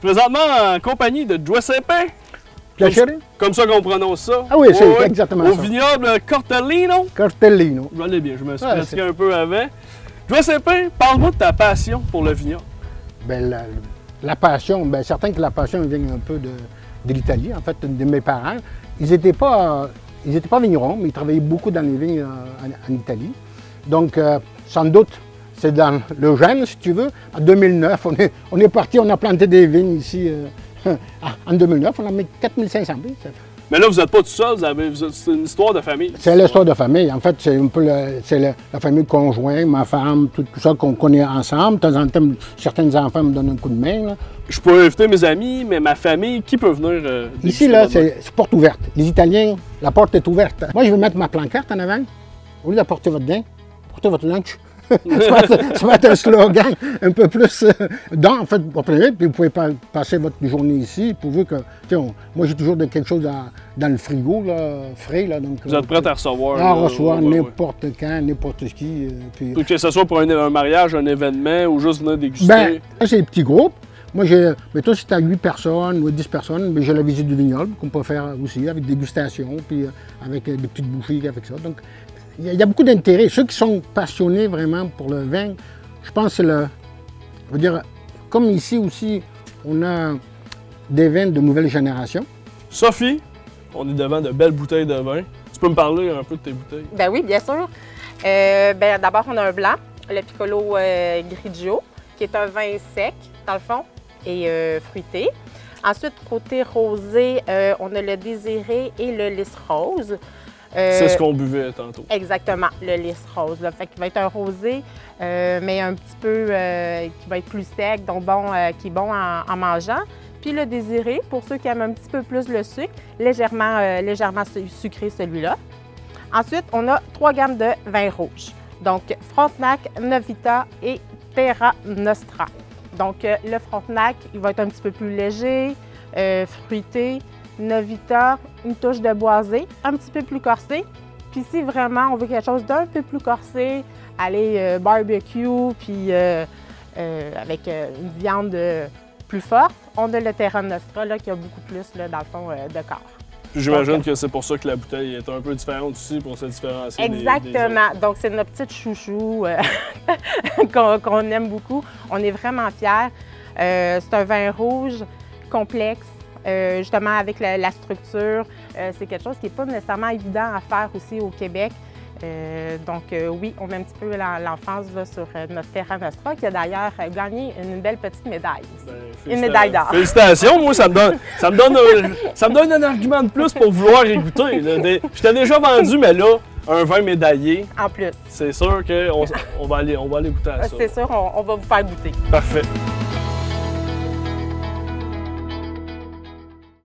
suis présentement en compagnie de Giuseppe. Comme ça qu'on prononce ça. Ah oui, c'est exactement ça. Au vignoble Cortellino. Cortellino. Je l'ai bien, je me suis pratiqué un peu avant. Giuseppe, parle-moi de ta passion pour le vignoble. Ben, la passion, bien certain que la passion vient un peu de l'Italie, en fait, de mes parents. Ils n'étaient pas vignerons, mais ils travaillaient beaucoup dans les vignes en Italie. Donc, sans doute, c'est dans le gène, si tu veux. En 2009, on est parti, on a planté des vignes ici. En 2009, on a mis 4500 vignes. Mais là, vous n'êtes pas tout seul, c'est une histoire de famille. C'est l'histoire de famille. En fait, c'est un peu la famille conjointe, ma femme, tout ça qu'on connaît ensemble. De temps en temps, certains enfants me donnent un coup de main. Là. Je peux inviter mes amis, mais ma famille, qui peut venir? Ici, là, c'est porte ouverte. Les Italiens, la porte est ouverte. Moi, je vais mettre ma pancarte en avant. Au lieu d'apporter votre vin, apportez votre lunch. Ça va être un slogan un peu plus en fait, puis vous pouvez passer votre journée ici, pourvu que, moi j'ai toujours quelque chose dans le frigo, là, frais. Là, donc, vous êtes prêt à recevoir? À recevoir n'importe quand, n'importe qui. Puis... Que ce soit pour un mariage, un événement ou juste venir déguster? Ben, là, c'est des petits groupes. Moi, mais toi, si tu as 8 personnes ou 10 personnes, j'ai la visite du vignoble qu'on peut faire aussi avec dégustation, puis avec des petites bouchées avec ça. Donc, il y a beaucoup d'intérêt. Ceux qui sont passionnés vraiment pour le vin, je pense que je veux dire, comme ici aussi, on a des vins de nouvelle génération. Sophie, on est devant de belles bouteilles de vin. Tu peux me parler un peu de tes bouteilles? Ben oui, bien sûr. D'abord, on a un blanc, le Piccolo Grigio, qui est un vin sec, dans le fond, et fruité. Ensuite, côté rosé, on a le Désiré et le Lys Rose. C'est ce qu'on buvait tantôt. Exactement, le Lys Rose. Là. Fait qu'il va être un rosé, mais un petit peu qui va être plus sec, donc qui est bon en mangeant. Puis le Désiré, pour ceux qui aiment un petit peu plus le sucre, légèrement sucré celui-là. Ensuite, on a 3 gammes de vins rouges. Donc Frontenac, Novita et Terra Nostra. Donc le Frontenac, il va être un petit peu plus léger, fruité. Novita, une touche de boisé, un petit peu plus corsé. Puis si vraiment on veut quelque chose d'un peu plus corsé, aller barbecue, puis avec une viande plus forte, on a le Terra Nostra là, qui a beaucoup plus, là, dans le fond, de corps. J'imagine que c'est pour ça que la bouteille est un peu différente aussi, pour se différencier. Exactement. Donc, c'est notre petite chouchou qu'on aime beaucoup. On est vraiment fiers. C'est un vin rouge complexe. Justement, avec la structure, c'est quelque chose qui n'est pas nécessairement évident à faire aussi au Québec. Oui, on met un petit peu l'emphase sur notre Terra Nostra, qui a d'ailleurs gagné une belle petite médaille. Une médaille d'or. Félicitations, moi, ça me donne un argument de plus pour vouloir y goûter. Je t'ai déjà vendu, mais là, un vin médaillé. En plus. C'est sûr qu'on va aller goûter à ça. C'est sûr, on va vous faire goûter. Parfait.